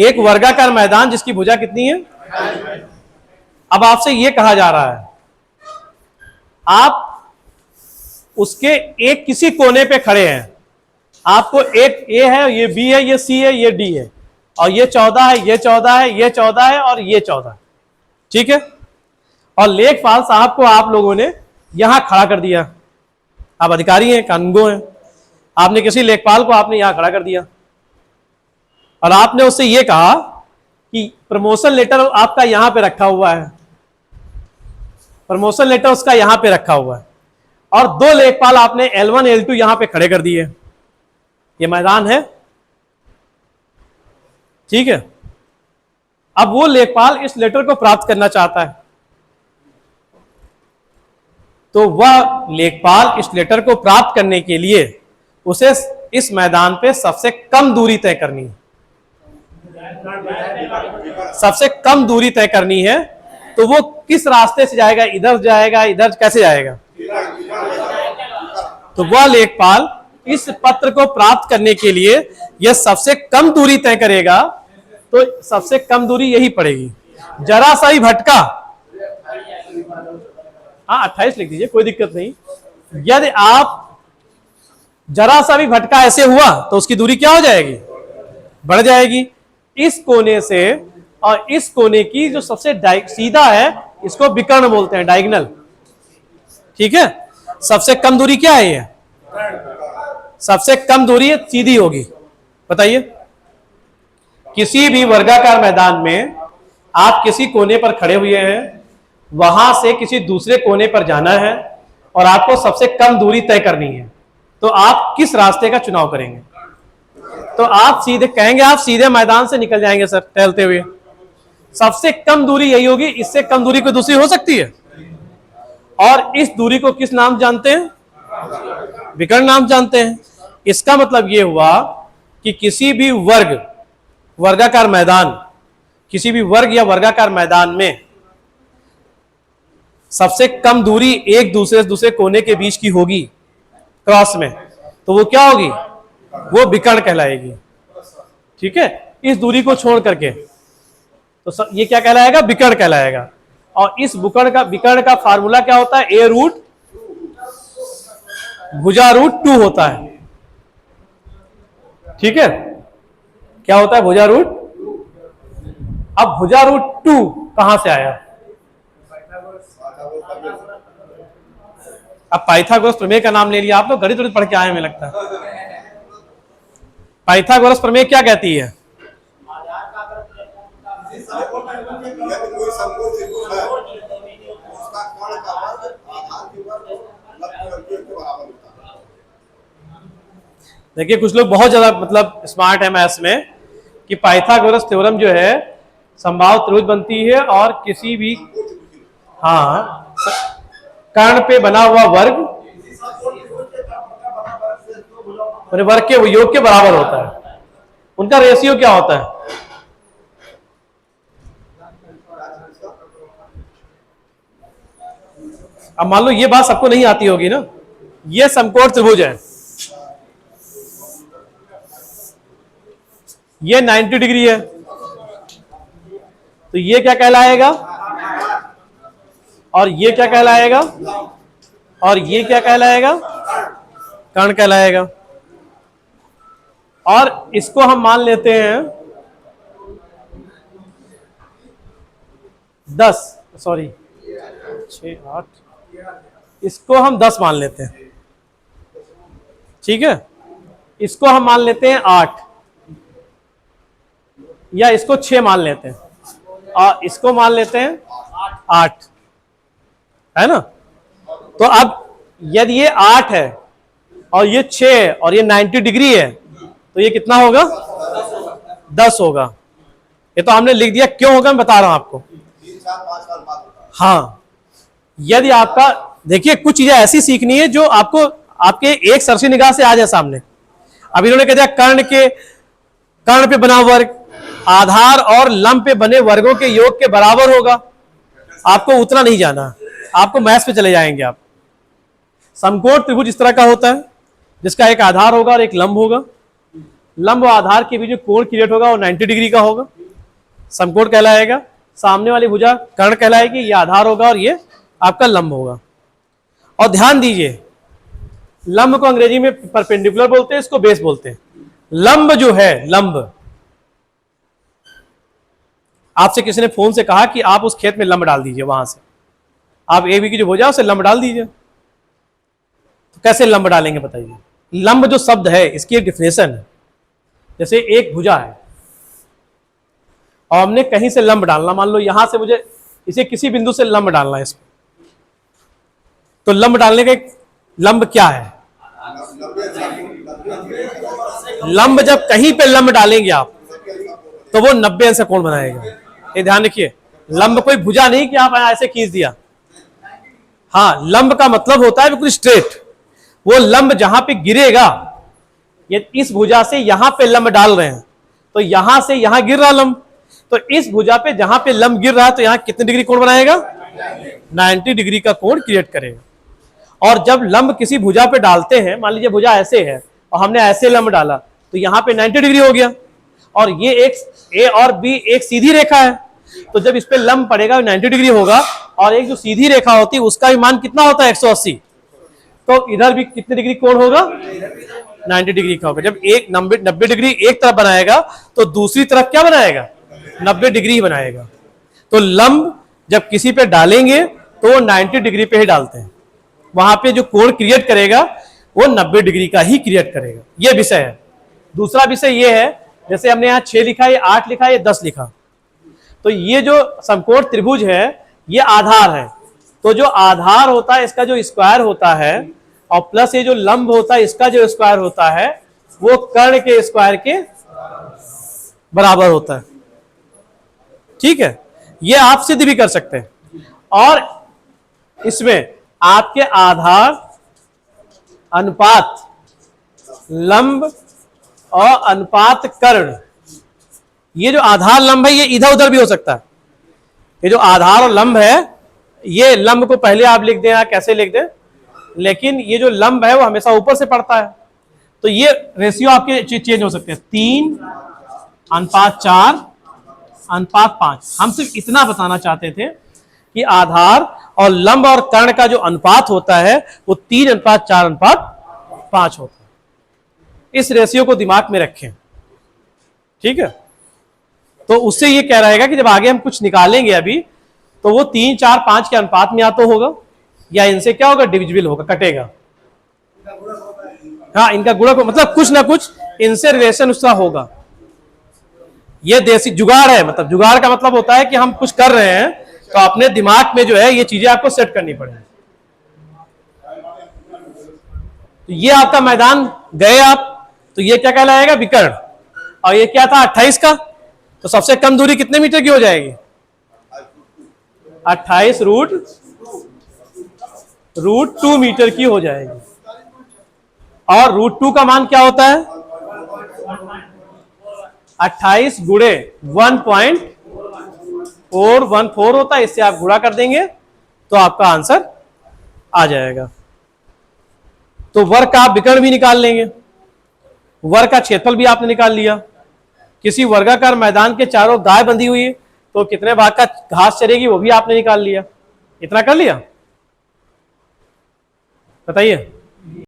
एक वर्गाकार मैदान जिसकी भुजा कितनी है। अब आपसे यह कहा जा रहा है आप उसके एक किसी कोने पे खड़े हैं, आपको एक ए है, ये बी है, ये सी है, ये डी है, और ये 14 है, ये 14 है, ये 14 है और ये 14 है, ठीक है। और लेखपाल साहब को आप लोगों ने यहां खड़ा कर दिया, आप अधिकारी हैं, कानूनगो हैं, आपने किसी लेखपाल को आपने यहां खड़ा कर दिया और आपने उससे यह कहा कि प्रमोशन लेटर आपका यहां पे रखा हुआ है, प्रमोशन लेटर उसका यहां पे रखा हुआ है, और दो लेखपाल आपने L1 L2 यहां पे खड़े कर दिए। ये मैदान है, ठीक है। अब वो लेखपाल इस लेटर को प्राप्त करना चाहता है, तो वह लेखपाल इस लेटर को प्राप्त करने के लिए उसे इस मैदान पे सबसे कम दूरी तय करनी है, सबसे कम दूरी तय करनी है। तो वो किस रास्ते से जाएगा, इधर जाएगा, इधर कैसे जाएगा। तो वह लेखपाल इस पत्र को प्राप्त करने के लिए यह सबसे कम दूरी तय करेगा, तो सबसे कम दूरी यही पड़ेगी। जरा सा ही भटका, हाँ 28 लिख दीजिए, कोई दिक्कत नहीं। यदि आप जरा सा भी भटका ऐसे हुआ तो उसकी दूरी क्या हो जाएगी, बढ़ जाएगी। इस कोने से और इस कोने की जो सबसे सीधा है, इसको विकर्ण बोलते हैं, डायगोनल, ठीक है। सबसे कम दूरी क्या है, ये सबसे कम दूरी सीधी होगी। बताइए, किसी भी वर्गाकार मैदान में आप किसी कोने पर खड़े हुए हैं, वहां से किसी दूसरे कोने पर जाना है और आपको सबसे कम दूरी तय करनी है, तो आप किस रास्ते का चुनाव करेंगे। तो आप सीधे कहेंगे, आप सीधे मैदान से निकल जाएंगे सर टहलते हुए। सबसे कम दूरी यही होगी, इससे कम दूरी कोई दूसरी हो सकती है। और इस दूरी को किस नाम जानते हैं, विकर्ण नाम जानते हैं। इसका मतलब यह हुआ कि किसी भी वर्गाकार मैदान, किसी भी वर्ग या वर्गाकार मैदान में सबसे कम दूरी एक दूसरे से दूसरे कोने के बीच की होगी क्रॉस में, तो वो क्या होगी, वो विकर्ण कहलाएगी, ठीक है। इस दूरी को छोड़ करके तो ये क्या कहलाएगा, विकर्ण कहलाएगा। और इस विकर्ण का फार्मूला क्या होता है, ए रूट भुजा रूट 2 होता है, ठीक है। क्या होता है, भुजा रूट। अब भुजा रूट 2 कहां से आया। अब पाइथागोरस प्रमेय का नाम ले लिया आप लोग, गणित पढ़ के आए हमें लगता है। पाइथागोरस प्रमेय क्या कहती है, देखिए कुछ लोग बहुत ज्यादा मतलब स्मार्ट है मैथ्स में, कि पाइथागोरस थ्योरम जो है संभाव त्रिभुज बनती है और किसी भी हाँ कर्ण पे बना हुआ वर्ग वर्ग के योग के बराबर होता है। उनका रेशियो क्या होता है, अब मान लो ये बात सबको नहीं आती होगी ना, ये समकोण त्रिभुज है, ये 90 डिग्री है, तो ये क्या कहलाएगा, और ये क्या कहलाएगा, और ये क्या कहलाएगा, कर्ण कहलाएगा। और इसको हम मान लेते हैं 10, सॉरी 6 8, इसको हम 10 मान लेते हैं, ठीक है। इसको हम मान लेते हैं 8, या इसको 6 मान लेते हैं, और इसको मान लेते हैं 8, है ना। तो अब यदि ये 8 है और ये 6 है और ये 90 डिग्री है, तो ये कितना होगा, 10 होगा। ये तो हमने लिख दिया, क्यों होगा मैं बता रहा हूं आपको। हाँ, यदि आपका देखिए कुछ चीजें ऐसी सीखनी है जो आपको आपके एक सरसी निगाह से आ जाए सामने। अब इन्होंने कह दिया कर्ण पे बना वर्ग आधार और लंब पे बने वर्गों के योग के बराबर होगा। आपको उतना नहीं जाना, आपको मैथ्स पे चले जाएंगे आप। समकोण त्रिभुज इस तरह का होता है जिसका एक आधार होगा और एक लंब होगा। लंब और आधार के बीच में कोण क्रिएट होगा वो 90 डिग्री का होगा, समकोण कहलाएगा। सामने वाली भुजा कर्ण कहलाएगी, ये आधार होगा और ये आपका लंब होगा। और ध्यान दीजिए, लंब को अंग्रेजी में परपेंडिकुलर बोलते हैं, इसको बेस बोलते हैं। लंब जो है, लंब, आपसे किसी ने फोन से कहा कि आप उस खेत में लंब डाल दीजिए, वहां से आप ए बी की जो भुजा उसे लंब डाल दीजिए, तो कैसे लंब डालेंगे बताइए। लंब जो शब्द है इसकी एक डिफिनेशन है। जैसे एक भुजा है और हमने कहीं से लंब डालना, मान लो यहां से मुझे इसे किसी बिंदु से लंब डालना है इसमें, तो लंब डालने का एक लंब क्या है? लंब जब कहीं पे लंब डालेंगे आप तो वो 90 अंश का कोण बनाएगा। ये ध्यान रखिए, लंब कोई भुजा नहीं कि आप ऐसे खींच दिया। हाँ, लंब का मतलब होता है बिल्कुल स्ट्रेट। वो लंब जहां पे गिरेगा, ये इस भुजा से यहां पे लंब डाल रहे हैं तो यहां से यहां गिर रहा लंब, तो इस भुजा पे जहां पे लंब गिर रहा है तो यहां कितने डिग्री कोण बनाएगा? 90 डिग्री का कोण क्रिएट करेगा। और जब लंब किसी भुजा पे डालते हैं, मान लीजिए भुजा ऐसे है और हमने ऐसे लंब डाला तो यहां पे 90 डिग्री हो गया, और ये एक ए और बी एक सीधी रेखा है, तो जब इस पे लंब पड़ेगा 90 डिग्री होगा, और एक जो सीधी रेखा होती है उसका भी मान कितना होता है? 180। तो इधर भी कितने डिग्री कोण होगा? 90 डिग्री का होगा। जब एक 90 डिग्री एक तरफ बनाएगा तो दूसरी तरफ क्या बनाएगा? 90 डिग्री बनाएगा। तो लंब जब किसी पे डालेंगे तो 90 डिग्री पे ही डालते हैं, वहां पे जो कोण क्रिएट करेगा वो 90 डिग्री का ही क्रिएट करेगा। ये विषय है। दूसरा विषय ये है, जैसे हमने यहाँ 6 लिखा, ये 8 लिखा, ये 10 लिखा, तो ये जो समकोण त्रिभुज है ये आधार है। तो जो आधार होता है इसका जो स्क्वायर होता है और प्लस ये जो लंब होता है इसका जो स्क्वायर होता है वो कर्ण के स्क्वायर के बराबर होता है। ठीक है, ये आप सिद्ध भी कर सकते हैं। और इसमें आपके आधार अनुपात लंब और अनुपात कर्ण, ये जो आधार लंब है ये इधर उधर भी हो सकता है। ये जो आधार और लंब है, ये लंब को पहले आप लिख दें या कैसे लिख दें, लेकिन ये जो लंब है वो हमेशा ऊपर से पड़ता है, तो ये रेशियो आपके चेंज हो सकते हैं। 3:4:5। हम सिर्फ इतना बताना चाहते थे कि आधार और लंब और कर्ण का जो अनुपात होता है वो 3:4:5 होता है। इस रेशियो को दिमाग में रखें, ठीक है। तो उससे ये कह रहेगा कि जब आगे हम कुछ निकालेंगे अभी, तो वो 3, 4, 5 के अनुपात में या तो होगा या इनसे क्या होगा? डिविजिबल होगा, कटेगा। हाँ, इनका गुणक मतलब कुछ ना कुछ इनसे रिलेशन उसका होगा। ये देसी जुगाड़ है, मतलब जुगाड़ का मतलब होता है कि हम कुछ कर रहे हैं तो अपने दिमाग में जो है ये चीजें आपको सेट करनी पड़ेगी। तो ये आपका मैदान गए आप, तो ये क्या कहलाएगा? विकर्ण। और ये क्या था? 28 का, तो सबसे कम दूरी कितने मीटर की हो जाएगी? 28 रूट 2 मीटर की हो जाएगी। और रूट 2 का मान क्या होता है? 28 गुणे 1.414 होता है। इससे आप गुणा कर देंगे तो आपका आंसर आ जाएगा। तो वर्ग का आप विकर्ण भी निकाल लेंगे, वर्ग का क्षेत्रफल भी आपने निकाल लिया। किसी वर्गाकार मैदान के चारों गाय बंधी हुई है तो कितने भाग का घास चरेगी वो भी आपने निकाल लिया। इतना कर लिया, बताइए।